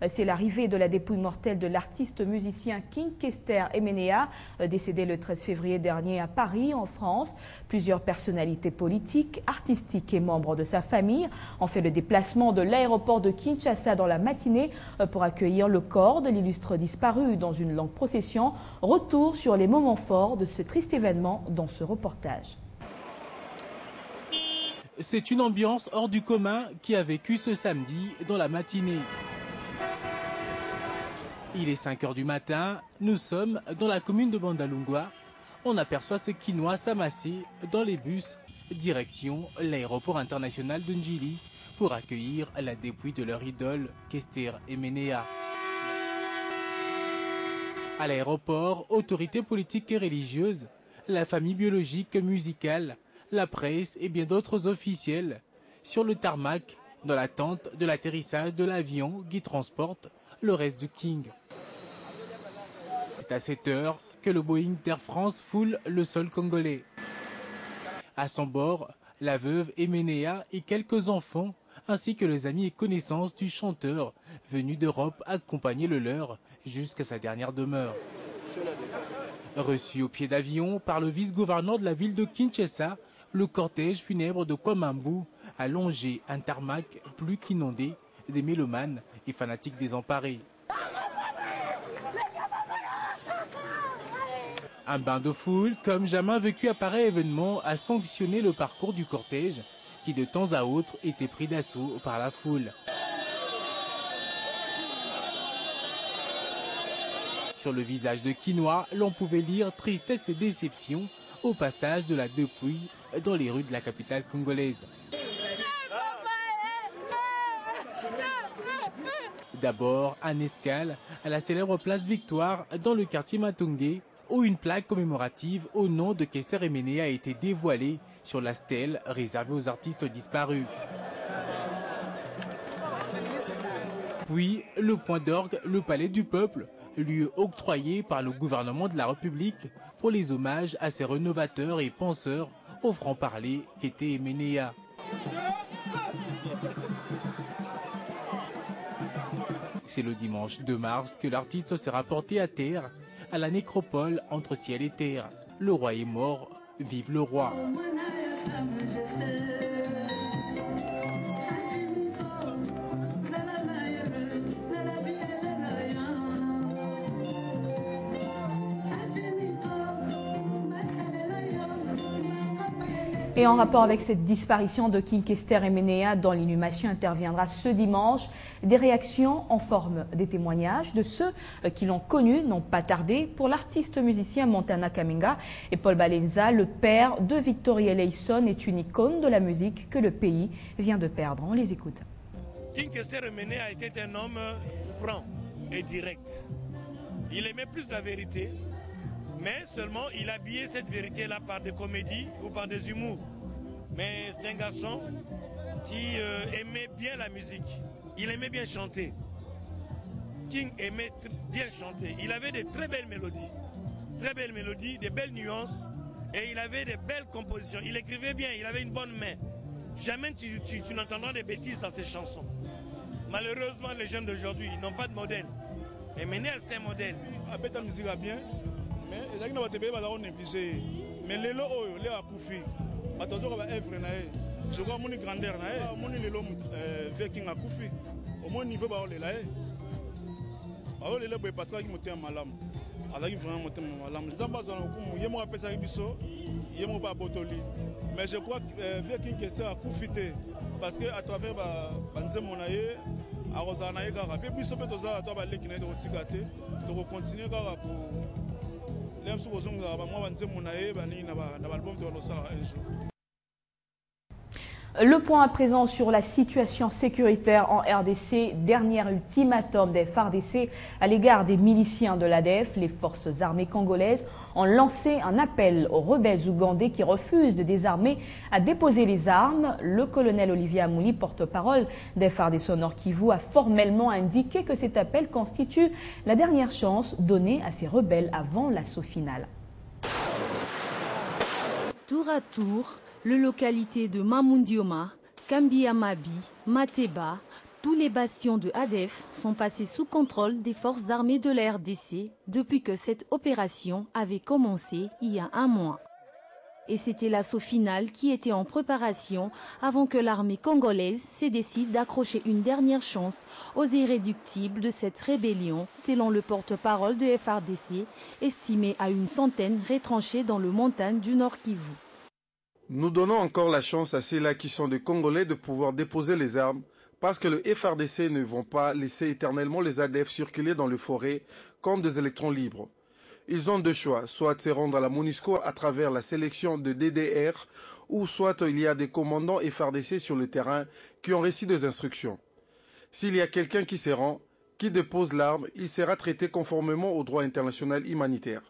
c'est l'arrivée de la dépouille mortelle de l'artiste musicien King Kester Emenea, décédé le 13 février dernier à Paris, en France. Plusieurs personnalités politiques, artistiques et membres de sa famille ont fait le déplacement de l'aéroport de Kinshasa dans la matinée pour accueillir le corps de l'illustre disparu dans une longue procession. Retour sur les moments forts de ce triste événement dans ce reportage. C'est une ambiance hors du commun qui a vécu ce samedi dans la matinée. Il est 5 h du matin, nous sommes dans la commune de Bandalungwa. On aperçoit ces Kinois s'amasser dans les bus, direction l'aéroport international de Njili pour accueillir la dépouille de leur idole, Kester Emenea. À l'aéroport, autorités politiques et religieuses, la famille biologique musicale, la presse et bien d'autres officiels sur le tarmac dans l'attente de l'atterrissage de l'avion qui transporte le reste du King. C'est à 7 h que le Boeing d'Air France foule le sol congolais. À son bord, la veuve Emenea et quelques enfants ainsi que les amis et connaissances du chanteur venus d'Europe accompagner le leur jusqu'à sa dernière demeure. Reçu au pied d'avion par le vice-gouverneur de la ville de Kinshasa, le cortège funèbre de Kwamambu a longé un tarmac plus qu'inondé des mélomanes et fanatiques désemparés. Un bain de foule, comme jamais vécu à pareil événement, a sanctionné le parcours du cortège qui de temps à autre était pris d'assaut par la foule. Sur le visage de Kinois, l'on pouvait lire tristesse et déception au passage de la dépouille dans les rues de la capitale congolaise. D'abord, un escale à la célèbre place Victoire dans le quartier Matungé, où une plaque commémorative au nom de Kester Emenea a été dévoilée sur la stèle réservée aux artistes disparus. Puis, le point d'orgue, le Palais du Peuple, lieu octroyé par le gouvernement de la République pour les hommages à ces rénovateurs et penseurs au franc-parler qu'était Emenea. C'est le dimanche 2 mars que l'artiste sera porté à terre à la nécropole entre ciel et terre. Le roi est mort, vive le roi. Et en rapport avec cette disparition de King Kester Emenea, dont l'inhumation interviendra ce dimanche, des réactions en forme des témoignages de ceux qui l'ont connu n'ont pas tardé. Pour l'artiste musicien Montana Kaminga et Paul Balenza, le père de Victoria Eleison est une icône de la musique que le pays vient de perdre. On les écoute. King Kester Emenea était un homme franc et direct. Il aimait plus la vérité. Mais seulement il habillait cette vérité-là par des comédies ou par des humours. Mais c'est un garçon qui aimait bien la musique. Il aimait bien chanter. King aimait bien chanter. Il avait de très belles mélodies, des belles nuances. Et il avait de belles compositions. Il écrivait bien, il avait une bonne main. Jamais tu n'entendras des bêtises dans ses chansons. Malheureusement, les jeunes d'aujourd'hui n'ont pas de modèle. Et Emenea, c'est un modèle. La musique va bien. Mais les gens qui ont négligé. Mais les lots, les akoufi. Attention à l'œuvre. Je vois mon grandeur. Mon élo Viking akoufi. Au moins niveau bah les là. Alors les là parce qu'ils montent en malam. Alors ils vraiment monter en malam. Zamba zana okumu. Yemo appelle ça ibiso. Yemo pas botoli. Mais je crois que Viking que ça akoufi parce que à travers banze monaye. À Rosanaï Gara. Puis biso betoza toi balé qui n'est de retigate. De continuer Gara pour Le point à présent sur la situation sécuritaire en RDC. Dernier ultimatum des FARDC à l'égard des miliciens de l'ADF. Les forces armées congolaises ont lancé un appel aux rebelles ougandais qui refusent de désarmer à déposer les armes. Le colonel Olivier Amouli, porte-parole des FARDC au Nord Kivu, a formellement indiqué que cet appel constitue la dernière chance donnée à ces rebelles avant l'assaut final. Tour à tour, les localités de Mamundioma, Kambiamabi, Mateba, Tous les bastions de ADF sont passés sous contrôle des forces armées de la RDC depuis que cette opération avait commencé il y a un mois. Et c'était l'assaut final qui était en préparation avant que l'armée congolaise se décide d'accrocher une dernière chance aux irréductibles de cette rébellion, selon le porte-parole de FARDC, estimé à une centaine retranchés dans le montagne du Nord Kivu. Nous donnons encore la chance à ceux-là qui sont des Congolais de pouvoir déposer les armes parce que le FARDC ne vont pas laisser éternellement les ADF circuler dans les forêts comme des électrons libres. Ils ont deux choix, soit se rendre à la MONUSCO à travers la sélection de DDR, ou soit il y a des commandants FARDC sur le terrain qui ont reçu des instructions. S'il y a quelqu'un qui se rend, qui dépose l'arme, il sera traité conformément au droit international humanitaire.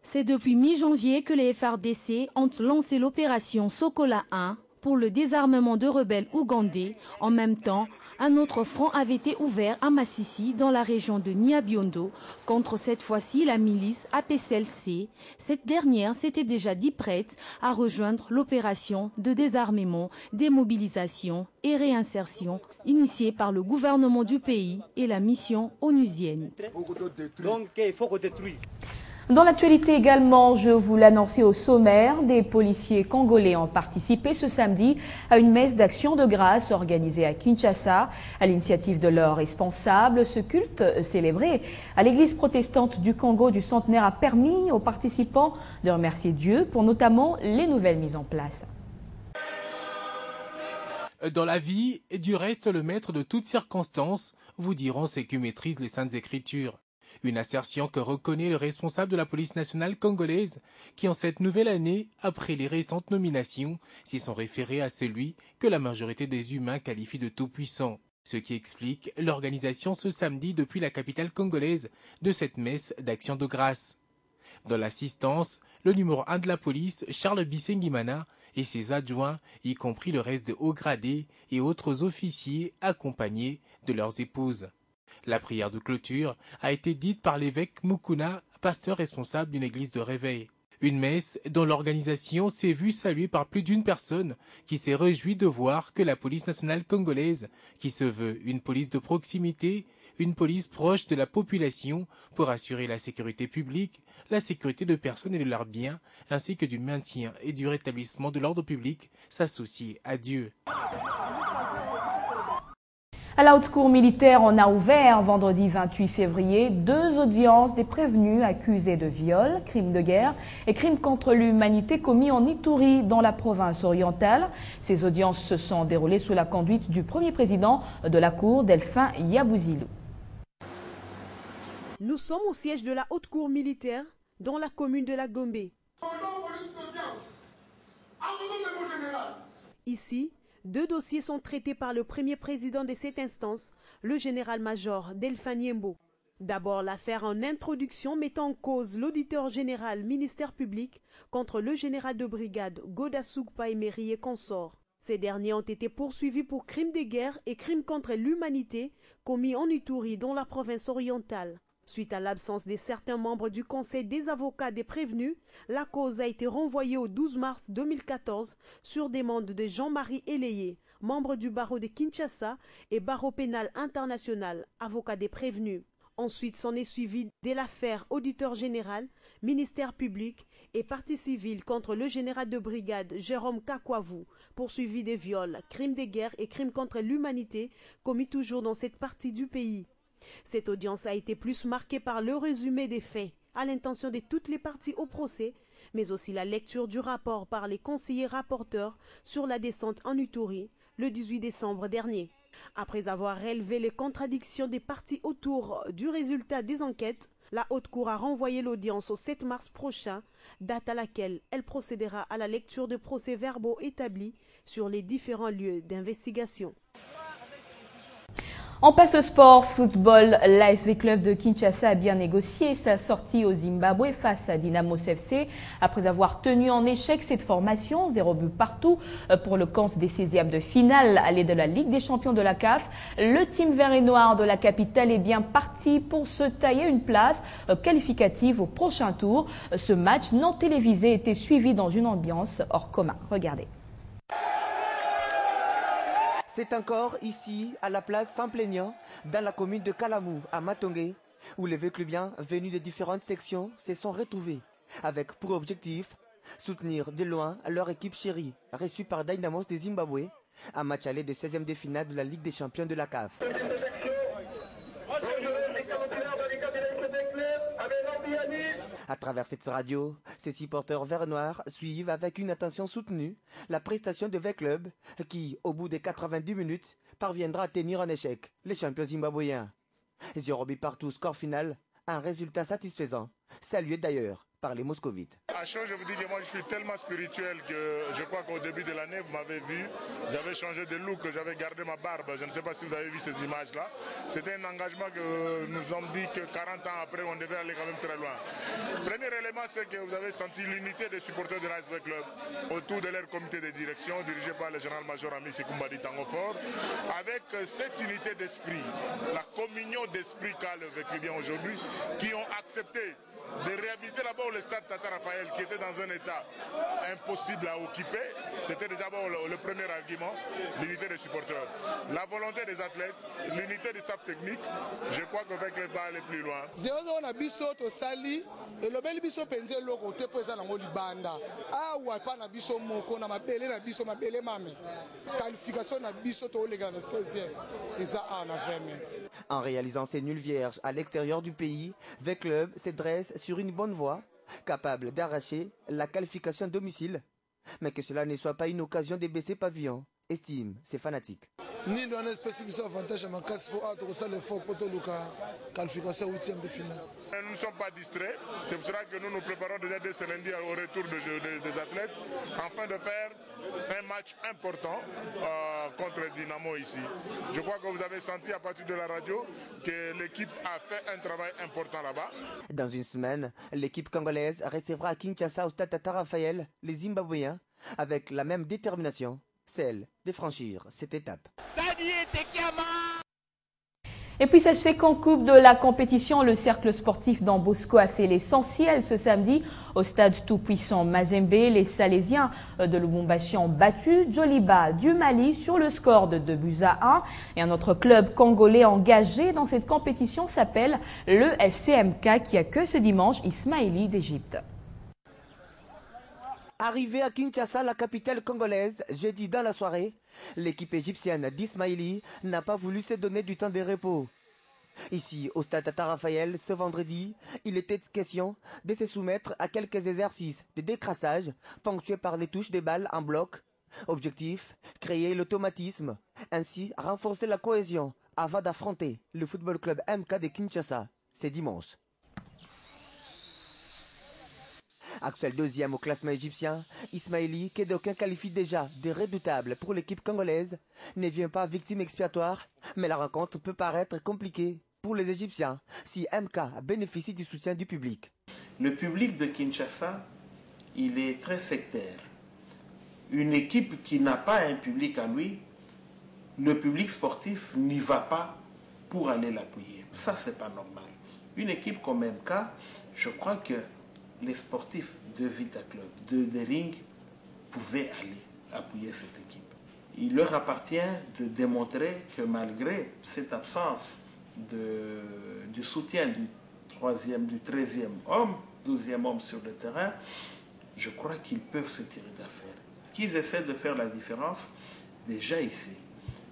C'est depuis mi-janvier que les FARDC ont lancé l'opération Sokola 1 pour le désarmement de rebelles ougandais. En même temps, un autre front avait été ouvert à Massissi, dans la région de Nyabiondo, contre cette fois-ci la milice APCLC. Cette dernière s'était déjà dit prête à rejoindre l'opération de désarmement, démobilisation et réinsertion initiée par le gouvernement du pays et la mission onusienne. Dans l'actualité également, je vous l'annonçais au sommaire, des policiers congolais ont participé ce samedi à une messe d'action de grâce organisée à Kinshasa. À l'initiative de leurs responsables, ce culte célébré à l'église protestante du Congo du centenaire a permis aux participants de remercier Dieu pour notamment les nouvelles mises en place. Dans la vie, et du reste le maître de toutes circonstances, vous diront ceux qui maîtrisent les Saintes Écritures. Une assertion que reconnaît le responsable de la police nationale congolaise, qui en cette nouvelle année, après les récentes nominations, s'y sont référés à celui que la majorité des humains qualifie de tout-puissant. Ce qui explique l'organisation ce samedi depuis la capitale congolaise de cette messe d'action de grâce. Dans l'assistance, le numéro 1 de la police, Charles Bisengimana, et ses adjoints, y compris le reste de hauts gradés et autres officiers accompagnés de leurs épouses. La prière de clôture a été dite par l'évêque Mukuna, pasteur responsable d'une église de réveil. Une messe dont l'organisation s'est vue saluée par plus d'une personne qui s'est réjouie de voir que la police nationale congolaise, qui se veut une police de proximité, une police proche de la population pour assurer la sécurité publique, la sécurité de personnes et de leurs biens, ainsi que du maintien et du rétablissement de l'ordre public, s'associe à Dieu. À la haute cour militaire, on a ouvert vendredi 28 février 2 audiences des prévenus accusés de viol, crimes de guerre et crimes contre l'humanité commis en Ituri dans la province orientale. Ces audiences se sont déroulées sous la conduite du premier président de la cour, Delphin Yabouzilou. Nous sommes au siège de la haute cour militaire dans la commune de la Gombe. Ici, 2 dossiers sont traités par le premier président de cette instance, le général-major Delphin Yembo. D'abord, l'affaire en introduction mettant en cause l'auditeur général ministère public contre le général de brigade Godasouk Paimeri et consorts. Ces derniers ont été poursuivis pour crimes de guerre et crimes contre l'humanité commis en Ituri dans la province orientale. Suite à l'absence de certains membres du Conseil des avocats des prévenus, la cause a été renvoyée au 12 mars 2014 sur demande de Jean-Marie Eléyé, membre du barreau de Kinshasa et barreau pénal international, avocat des prévenus. Ensuite s'en est suivi de l'affaire auditeur général, ministère public et partie civile contre le général de brigade Jérôme Kakwavu, poursuivi de viols, crimes de guerre et crimes contre l'humanité commis toujours dans cette partie du pays. Cette audience a été plus marquée par le résumé des faits, à l'intention de toutes les parties au procès, mais aussi la lecture du rapport par les conseillers rapporteurs sur la descente en Ituri le 18 décembre dernier. Après avoir relevé les contradictions des parties autour du résultat des enquêtes, la Haute Cour a renvoyé l'audience au 7 mars prochain, date à laquelle elle procédera à la lecture de procès-verbaux établis sur les différents lieux d'investigation. On passe au sport football. L'ASV Club de Kinshasa a bien négocié sa sortie au Zimbabwe face à Dynamo FC. Après avoir tenu en échec cette formation, 0 but partout pour le compte des 16e de finale allée de la Ligue des champions de la CAF, le team vert et noir de la capitale est bien parti pour se tailler une place qualificative au prochain tour. Ce match non télévisé était suivi dans une ambiance hors commun. Regardez. C'est encore ici, à la place Saint-Plaignant, dans la commune de Kalamou, à Matongé, où les Veclubiens venus de différentes sections se sont retrouvés, avec pour objectif soutenir de loin leur équipe chérie, reçue par Dynamos de Zimbabwe, un match aller de 16e de finale de la Ligue des champions de la CAF. À travers cette radio, ces supporters verts noirs suivent avec une attention soutenue la prestation de V-Club qui, au bout des 90 minutes, parviendra à tenir en échec les champions zimbabwéens. 0 but partout, score final, un résultat satisfaisant, salué d'ailleurs par les moscovites. À chaud, je vous dis que moi je suis tellement spirituel que je crois qu'au début de l'année, vous m'avez vu, j'avais changé de look, j'avais gardé ma barbe. Je ne sais pas si vous avez vu ces images-là. C'était un engagement que nous avons dit que 40 ans après, on devait aller quand même très loin. Premier élément, c'est que vous avez senti l'unité des supporters de l'ASV Club autour de leur comité de direction, dirigé par le général-major Ami Sekumbadi Tangofor, avec cette unité d'esprit, la communion d'esprit qu'a le Veclubien aujourd'hui, qui ont accepté de réhabiliter d'abord le stade Tata Raphaël qui était dans un état impossible à occuper. C'était déjà le premier argument, l'unité des supporters. La volonté des athlètes, l'unité du staff technique, je crois que avec les pas aller plus loin. En réalisant ces nuls vierges à l'extérieur du pays, V-Club se dresse sur une bonne voie, capable d'arracher la qualification domicile. Mais que cela ne soit pas une occasion de baisser pavillon, estime ces fanatiques. Nous ne sommes pas distraits, c'est pour cela que nous nous préparons déjà dès ce lundi au retour des athlètes, afin de faire un match important contre Dynamo ici. Je crois que vous avez senti à partir de la radio que l'équipe a fait un travail important là-bas. Dans une semaine, l'équipe congolaise recevra à Kinshasa au stade Tata Raphaël les Zimbabwéens avec la même détermination, celle de franchir cette étape. Et puis sachez qu'en coupe de la compétition, le cercle sportif d'Ambosco a fait l'essentiel ce samedi au stade tout-puissant Mazembe. Les Salésiens de Lubumbashi ont battu Djoliba du Mali sur le score de 2-1. Et un autre club congolais engagé dans cette compétition s'appelle le FCMK qui accueille ce dimanche Ismaili d'Égypte. Arrivé à Kinshasa, la capitale congolaise, jeudi dans la soirée, l'équipe égyptienne d'Ismaili n'a pas voulu se donner du temps de repos. Ici, au stade Tata Raphaël, ce vendredi, il était question de se soumettre à quelques exercices de décrassage ponctués par les touches des balles en bloc. Objectif, créer l'automatisme, ainsi renforcer la cohésion avant d'affronter le football club MK de Kinshasa, ce dimanche. Actuel deuxième au classement égyptien, Ismaili, que d'aucuns qualifient déjà de redoutable pour l'équipe congolaise, ne vient pas victime expiatoire, mais la rencontre peut paraître compliquée pour les Égyptiens si MK bénéficie du soutien du public. Le public de Kinshasa, il est très sectaire. Une équipe qui n'a pas un public à lui, le public sportif n'y va pas pour aller l'appuyer. Ça, c'est pas normal. Une équipe comme MK, je crois que les sportifs de Vita Club, de Ring, pouvaient aller appuyer cette équipe. Il leur appartient de démontrer que malgré cette absence du soutien du 13e homme, 12e homme sur le terrain, je crois qu'ils peuvent se tirer d'affaire. Qu'ils essaient de faire la différence déjà ici.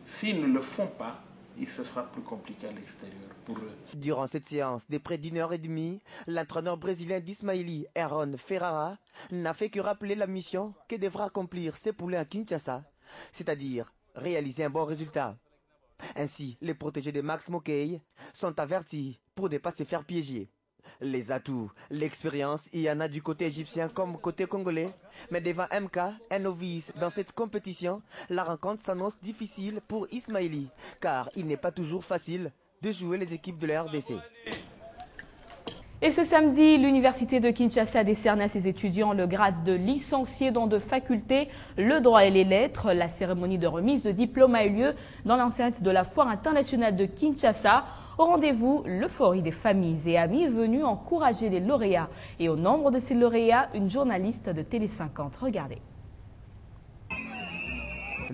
S'ils ne le font pas, il se sera plus compliqué à l'extérieur pour eux. Durant cette séance de près d'1h30, l'entraîneur brésilien d'Ismaili, Aaron Ferrara, n'a fait que rappeler la mission que devra accomplir ses poulets à Kinshasa, c'est-à-dire réaliser un bon résultat. Ainsi, les protégés de Max Mokey sont avertis pour ne pas se faire piéger. Les atouts, l'expérience, il y en a du côté égyptien comme côté congolais. Mais devant MK, un novice dans cette compétition, la rencontre s'annonce difficile pour Ismaili, car il n'est pas toujours facile de jouer les équipes de la RDC. Et ce samedi, l'université de Kinshasa décerne à ses étudiants le grade de licencié dans 2 facultés, le droit et les lettres. La cérémonie de remise de diplôme a eu lieu dans l'enceinte de la foire internationale de Kinshasa. Au rendez-vous, l'euphorie des familles et amis venus encourager les lauréats. Et au nombre de ces lauréats, une journaliste de Télé 50. Regardez.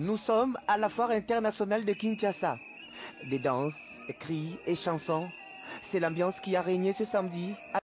Nous sommes à la foire internationale de Kinshasa. Des danses, cris et chansons, c'est l'ambiance qui a régné ce samedi.